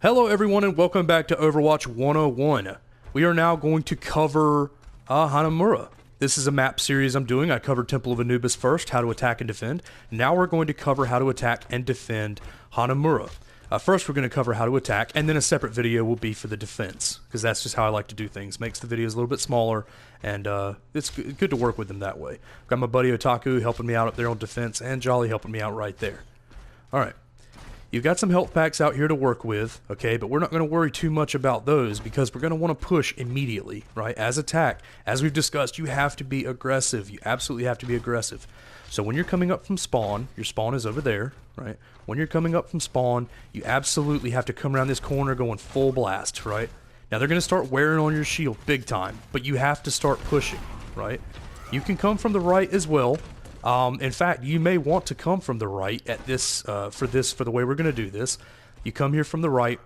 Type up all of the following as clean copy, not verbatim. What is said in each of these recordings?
Hello everyone and welcome back to Overwatch 101. We are now going to cover Hanamura. This is a map series I'm doing. I covered Temple of Anubis first, how to attack and defend. Now we're going to cover how to attack and defend Hanamura. First we're going to cover how to attack, and then a separate video will be for the defense, because that's just how I like to do things. Makes the videos a little bit smaller, and it's good to work with them that way. Got my buddy Otaku helping me out up there on defense, and Jolly helping me out right there. Alright. You've got some health packs out here to work with, okay, but we're not going to worry too much about those because we're going to want to push immediately, right? As attack, as we've discussed, you have to be aggressive. You absolutely have to be aggressive. So when you're coming up from spawn, your spawn is over there, right? When you're coming up from spawn, you absolutely have to come around this corner going full blast, right? Now they're going to start wearing on your shield big time, but you have to start pushing, right? You can come from the right as well. In fact, you may want to come from the right at this, for the way we're going to do this. You come here from the right.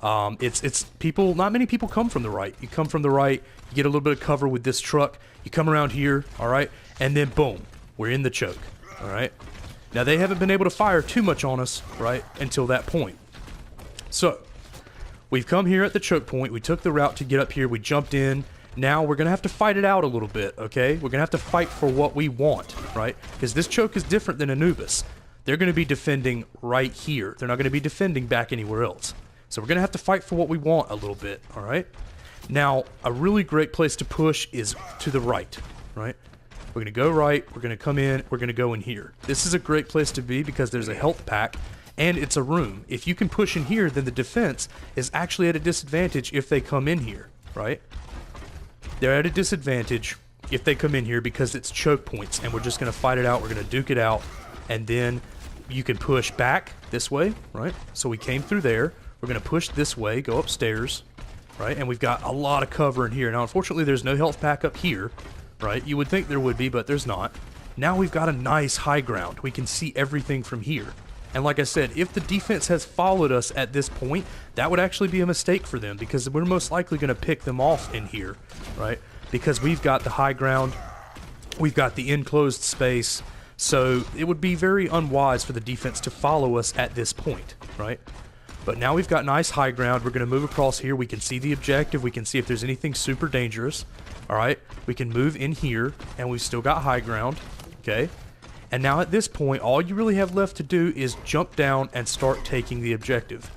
Not many people come from the right. You come from the right, you get a little bit of cover with this truck. You come around here, all right, and then boom, we're in the choke, all right. Now they haven't been able to fire too much on us, right, until that point. So we've come here at the choke point. We took the route to get up here. We jumped in. Now we're going to have to fight it out a little bit, okay? We're going to have to fight for what we want, right? Because this choke is different than Anubis. They're going to be defending right here. They're not going to be defending back anywhere else. So we're going to have to fight for what we want a little bit, all right? Now, a really great place to push is to the right, right? We're going to go right, we're going to come in, we're going to go in here. This is a great place to be because there's a health pack, and it's a room. If you can push in here, then the defense is actually at a disadvantage if they come in here, right? They're at a disadvantage if they come in here because it's choke points, and we're just going to fight it out. We're going to duke it out, and then you can push back this way, right? So we came through there. We're going to push this way, go upstairs, right? And we've got a lot of cover in here. Now, unfortunately, there's no health pack up here, right? You would think there would be, but there's not. Now we've got a nice high ground. We can see everything from here. And like I said, if the defense has followed us at this point, that would actually be a mistake for them because we're most likely going to pick them off in here, right? Because we've got the high ground, we've got the enclosed space, so it would be very unwise for the defense to follow us at this point, right? But now we've got nice high ground. We're going to move across here. We can see the objective. We can see if there's anything super dangerous, all right? We can move in here, and we've still got high ground, okay? And now at this point, all you really have left to do is jump down and start taking the objective.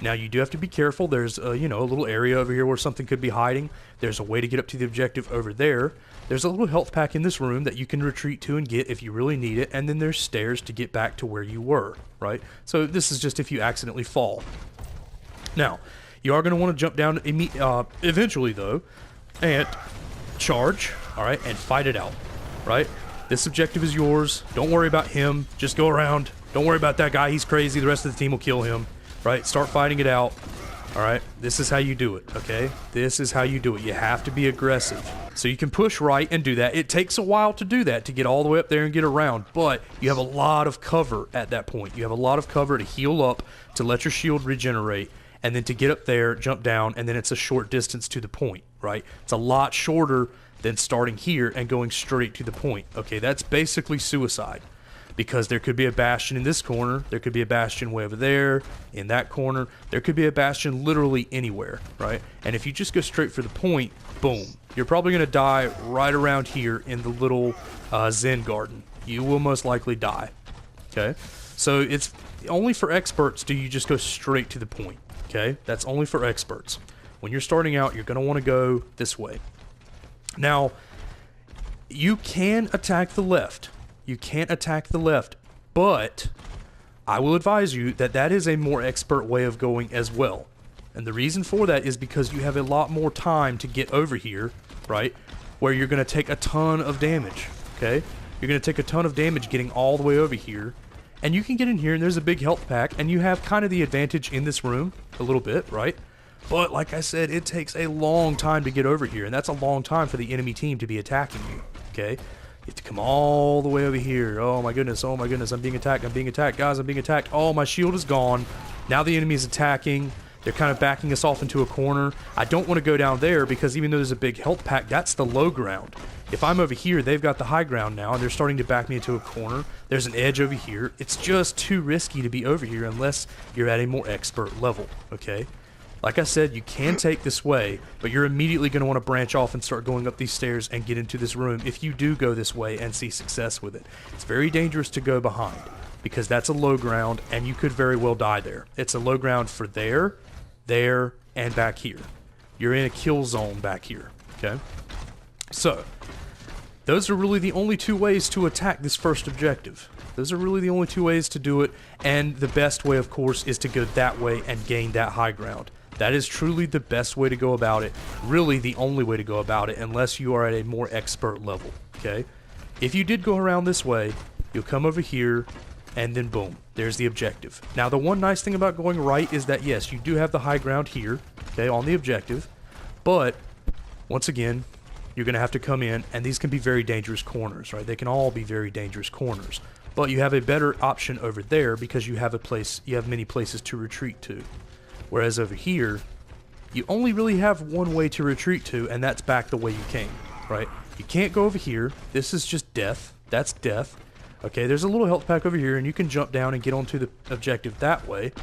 Now you do have to be careful. There's a little area over here where something could be hiding. There's a way to get up to the objective over there. There's a little health pack in this room that you can retreat to and get if you really need it. And then there's stairs to get back to where you were, right? So this is just if you accidentally fall. Now, you are going to want to jump down eventually though, and charge, all right, and fight it out, right? This objective is yours. Don't worry about him. Just go around. Don't worry about that guy. He's crazy. The rest of the team will kill him. Right? Start fighting it out. Alright? This is how you do it. Okay? This is how you do it. You have to be aggressive. So you can push right and do that. It takes a while to do that, to get all the way up there and get around. But you have a lot of cover at that point. You have a lot of cover to heal up, to let your shield regenerate, and then to get up there, jump down, and then it's a short distance to the point. Right? It's a lot shorter than starting here and going straight to the point. Okay, that's basically suicide. Because there could be a bastion in this corner, there could be a bastion way over there, in that corner, there could be a bastion literally anywhere, right? And if you just go straight for the point, boom, you're probably going to die right around here in the little Zen garden. You will most likely die, okay? So it's only for experts do you just go straight to the point, okay? That's only for experts. When you're starting out, you're going to want to go this way. Now, you can attack the left. You can't attack the left, but I will advise you that that is a more expert way of going as well. And the reason for that is because you have a lot more time to get over here, right, where you're going to take a ton of damage, okay? You're going to take a ton of damage getting all the way over here, and you can get in here, and there's a big health pack, and you have kind of the advantage in this room a little bit, right? But like I said, it takes a long time to get over here, and that's a long time for the enemy team to be attacking you, okay? You have to come all the way over here. Oh my goodness, I'm being attacked, guys, I'm being attacked. Oh, my shield is gone. Now the enemy is attacking. They're kind of backing us off into a corner. I don't want to go down there because even though there's a big health pack, that's the low ground. If I'm over here, they've got the high ground now, and they're starting to back me into a corner. There's an edge over here. It's just too risky to be over here unless you're at a more expert level, okay? Like I said, you can take this way, but you're immediately going to want to branch off and start going up these stairs and get into this room if you do go this way and see success with it. It's very dangerous to go behind because that's a low ground, and you could very well die there. It's a low ground for there, and back here. You're in a kill zone back here, okay? So, those are really the only two ways to attack this first objective. Those are really the only two ways to do it, and the best way, of course, is to go that way and gain that high ground. That is truly the best way to go about it, really the only way to go about it, unless you are at a more expert level, okay? If you did go around this way, you'll come over here, and then boom, there's the objective. Now, the one nice thing about going right is that, yes, you do have the high ground here, okay, on the objective, but, once again, you're going to have to come in, and these can be very dangerous corners, right? They can all be very dangerous corners. But you have a better option over there because you have many places to retreat to. Whereas over here, you only really have one way to retreat to, and that's back the way you came, right? You can't go over here. This is just death. That's death. Okay, there's a little health pack over here, and you can jump down and get onto the objective that way.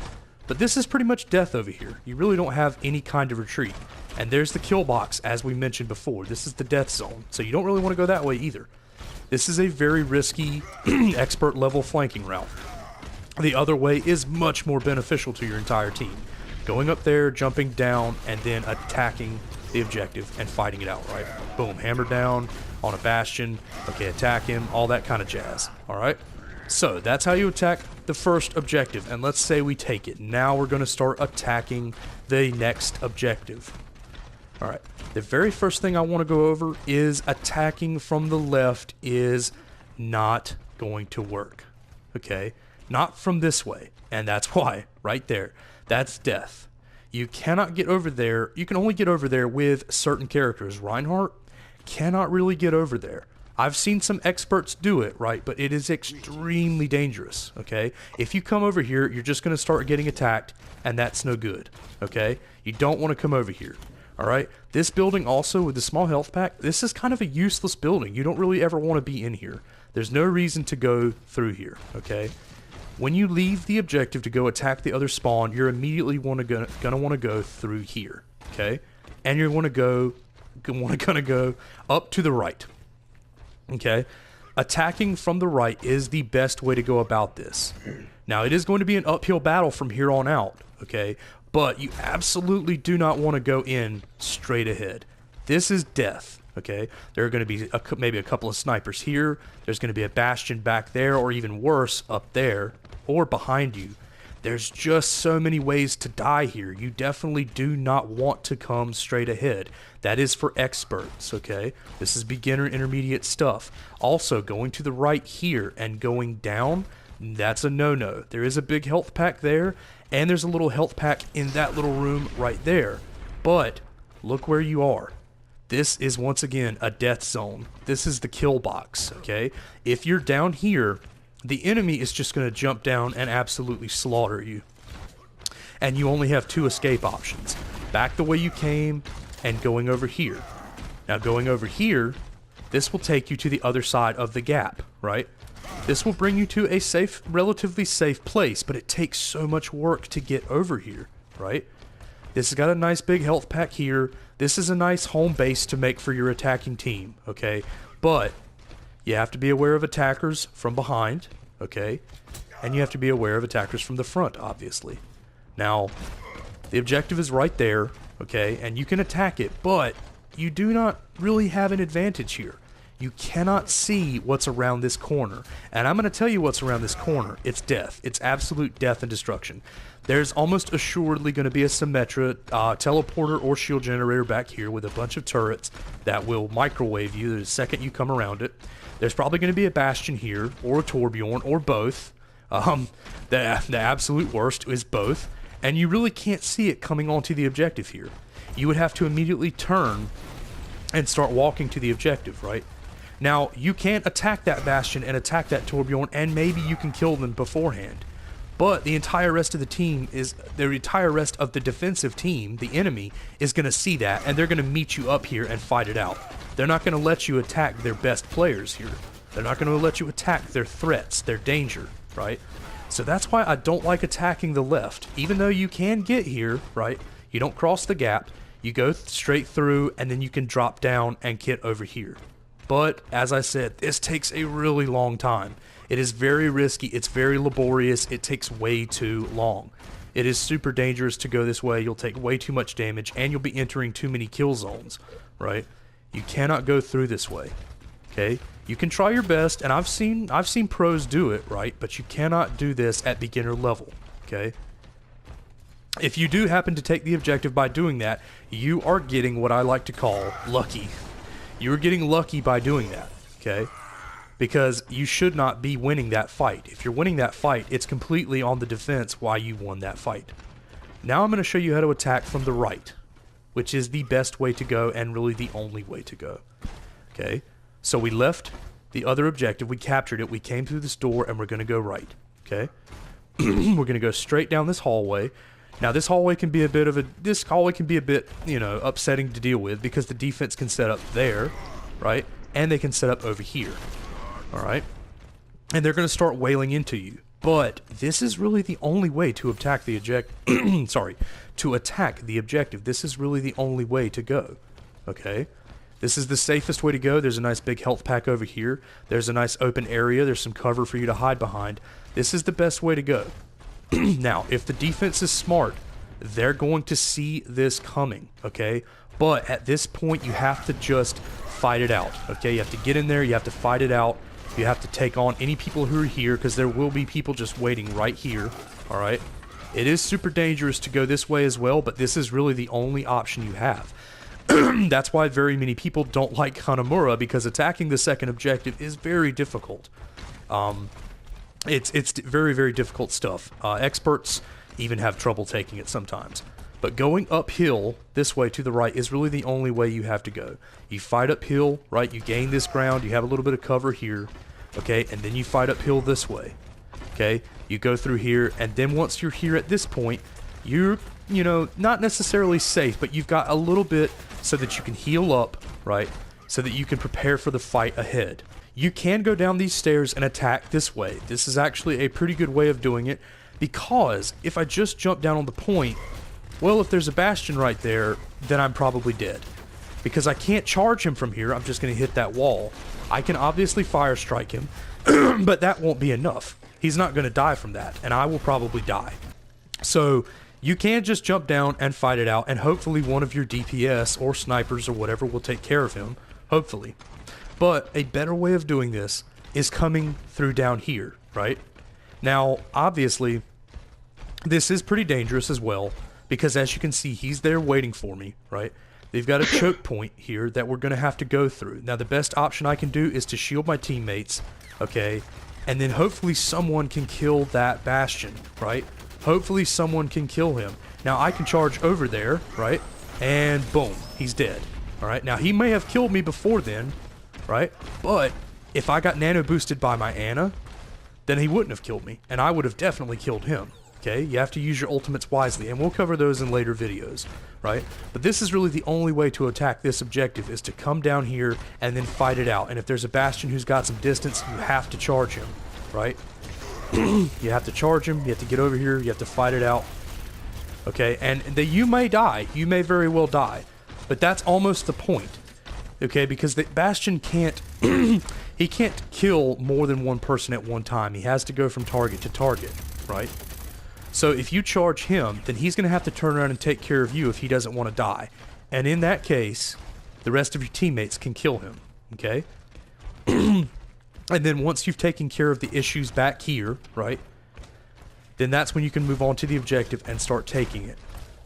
But this is pretty much death over here. You really don't have any kind of retreat. And there's the kill box, as we mentioned before. This is the death zone, so you don't really want to go that way either. This is a very risky, expert level flanking route. The other way is much more beneficial to your entire team. Going up there, jumping down, and then attacking the objective and fighting it out, right? Boom, hammer down on a bastion. Okay, attack him, all that kind of jazz, all right? So that's how you attack the first objective, and let's say we take it. Now we're going to start attacking the next objective. All right, the very first thing I want to go over is attacking from the left is not going to work, okay? Not from this way, and that's why, right there. That's death. You cannot get over there. You can only get over there with certain characters. Reinhardt cannot really get over there. I've seen some experts do it, right? But it is extremely dangerous, okay? If you come over here, you're just going to start getting attacked, and that's no good, okay? You don't want to come over here, all right? This building also, with the small health pack, this is kind of a useless building. You don't really ever want to be in here. There's no reason to go through here, okay? When you leave the objective to go attack the other spawn, you're immediately gonna want to go through here, okay? And you're gonna go up to the right. Okay, attacking from the right is the best way to go about this. Now, it is going to be an uphill battle from here on out, okay? But you absolutely do not want to go in straight ahead. This is death, okay? There are going to be maybe a couple of snipers here. There's going to be a bastion back there, or even worse, up there, or behind you. There's just so many ways to die here. You definitely do not want to come straight ahead. That is for experts, okay? This is beginner intermediate stuff. Also, going to the right here and going down, that's a no-no. There is a big health pack there, and there's a little health pack in that little room right there. But look where you are. This is, once again, a death zone. This is the kill box, okay? If you're down here, the enemy is just going to jump down and absolutely slaughter you. And you only have two escape options. Back the way you came and going over here. Now, going over here, this will take you to the other side of the gap, right? This will bring you to a safe, relatively safe place, but it takes so much work to get over here, right? This has got a nice big health pack here. This is a nice home base to make for your attacking team, okay? But you have to be aware of attackers from behind, okay? And you have to be aware of attackers from the front, obviously. Now, the objective is right there, okay? And you can attack it, but you do not really have an advantage here. You cannot see what's around this corner. And I'm going to tell you what's around this corner. It's death. It's absolute death and destruction. There's almost assuredly going to be a Symmetra, teleporter, or shield generator back here with a bunch of turrets that will microwave you the second you come around it. There's probably going to be a Bastion here, or a Torbjorn, or both. The absolute worst is both. And you really can't see it coming onto the objective here. You would have to immediately turn and start walking to the objective, right? Now, you can't attack that Bastion and attack that Torbjorn, and maybe you can kill them beforehand. But the entire rest of the team the entire rest of the defensive team, the enemy, is going to see that, and they're going to meet you up here and fight it out. They're not going to let you attack their best players here. They're not going to let you attack their threats, their danger, right? So that's why I don't like attacking the left. Even though you can get here, right? You don't cross the gap. You go straight through, and then you can drop down and get over here. But, as I said, this takes a really long time. It is very risky. It's very laborious. It takes way too long. It is super dangerous to go this way. You'll take way too much damage, and you'll be entering too many kill zones, right? You cannot go through this way, okay? You can try your best, and I've seen pros do it, right? But you cannot do this at beginner level, okay? If you do happen to take the objective by doing that, you are getting what I like to call lucky. You are getting lucky by doing that, okay? Because you should not be winning that fight. If you're winning that fight, it's completely on the defense why you won that fight. Now I'm going to show you how to attack from the right, which is the best way to go and really the only way to go, okay? So we left the other objective, we captured it, we came through this door, and we're going to go right, okay? We're going to go straight down this hallway. Now this hallway can be a bit, you know, upsetting to deal with because the defense can set up there, right? And they can set up over here, all right? And they're going to start wailing into you. But this is really the only way to attack the to attack the objective. This is really the only way to go, okay? This is the safest way to go. There's a nice big health pack over here. There's a nice open area. There's some cover for you to hide behind. This is the best way to go. Now, if the defense is smart, they're going to see this coming, okay? But at this point, you have to just fight it out, okay? You have to get in there. You have to fight it out. You have to take on any people who are here because there will be people just waiting right here, all right? It is super dangerous to go this way as well, but this is really the only option you have. That's why very many people don't like Hanamura, because attacking the second objective is very difficult. It's very, very difficult stuff. Experts even have trouble taking it sometimes. But going uphill this way to the right is really the only way you have to go. You fight uphill, right? You gain this ground. You have a little bit of cover here, okay? And then you fight uphill this way, okay? You go through here, and then once you're here at this point, you're, you know, not necessarily safe, but you've got a little bit so that you can heal up, right? So that you can prepare for the fight ahead. You can go down these stairs and attack this way. This is actually a pretty good way of doing it, because if I just jump down on the point, well, if there's a bastion right there, then I'm probably dead. Because I can't charge him from here, I'm just going to hit that wall. I can obviously fire strike him, but that won't be enough. He's not going to die from that, and I will probably die. So you can just jump down and fight it out, and hopefully one of your DPS or snipers or whatever will take care of him, hopefully. But a better way of doing this is coming through down here, right? Now, obviously, this is pretty dangerous as well, because as you can see, he's there waiting for me, right? They've got a choke point here that we're going to have to go through. Now, the best option I can do is to shield my teammates, okay? And then hopefully someone can kill that bastion, right? Hopefully someone can kill him. Now, I can charge over there, right? And boom, he's dead, all right? Now, he may have killed me before then, right? But if I got nano boosted by my Ana, then he wouldn't have killed me, and I would have definitely killed him. Okay, you have to use your ultimates wisely, and we'll cover those in later videos, right? But this is really the only way to attack this objective, is to come down here and then fight it out. And if there's a bastion who's got some distance, you have to charge him, right? You have to charge him, you have to get over here, you have to fight it out. Okay, and you may die, you may very well die, but that's almost the point. Okay, because the bastion can't, he can't kill more than one person at one time. He has to go from target to target, right? So if you charge him, then he's going to have to turn around and take care of you if he doesn't want to die. And in that case, the rest of your teammates can kill him, okay? And then once you've taken care of the issues back here, right, then that's when you can move on to the objective and start taking it.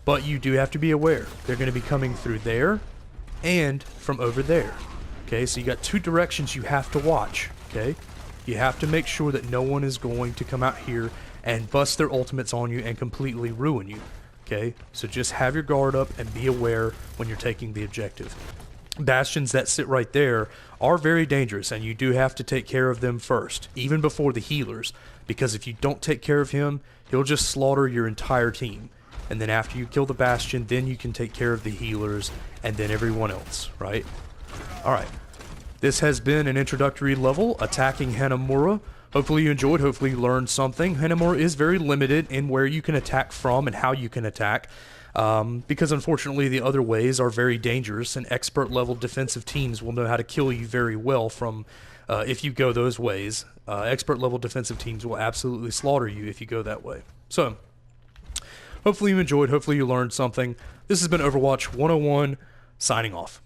But you do have to be aware. They're going to be coming through there and from over there, okay? So you got two directions you have to watch, okay? You have to make sure that no one is going to come out here and bust their ultimates on you and completely ruin you, okay? So just have your guard up and be aware when you're taking the objective. Bastions that sit right there are very dangerous, and you do have to take care of them first, even before the healers, because if you don't take care of him, he'll just slaughter your entire team. And then after you kill the bastion, then you can take care of the healers and then everyone else, right? Alright. This has been an introductory level, attacking Hanamura. Hopefully you enjoyed, hopefully you learned something. Hanamura is very limited in where you can attack from and how you can attack. Because unfortunately the other ways are very dangerous, and expert level defensive teams will know how to kill you very well from if you go those ways. Expert level defensive teams will absolutely slaughter you if you go that way. So, hopefully you enjoyed, hopefully you learned something. This has been Overwatch 101, signing off.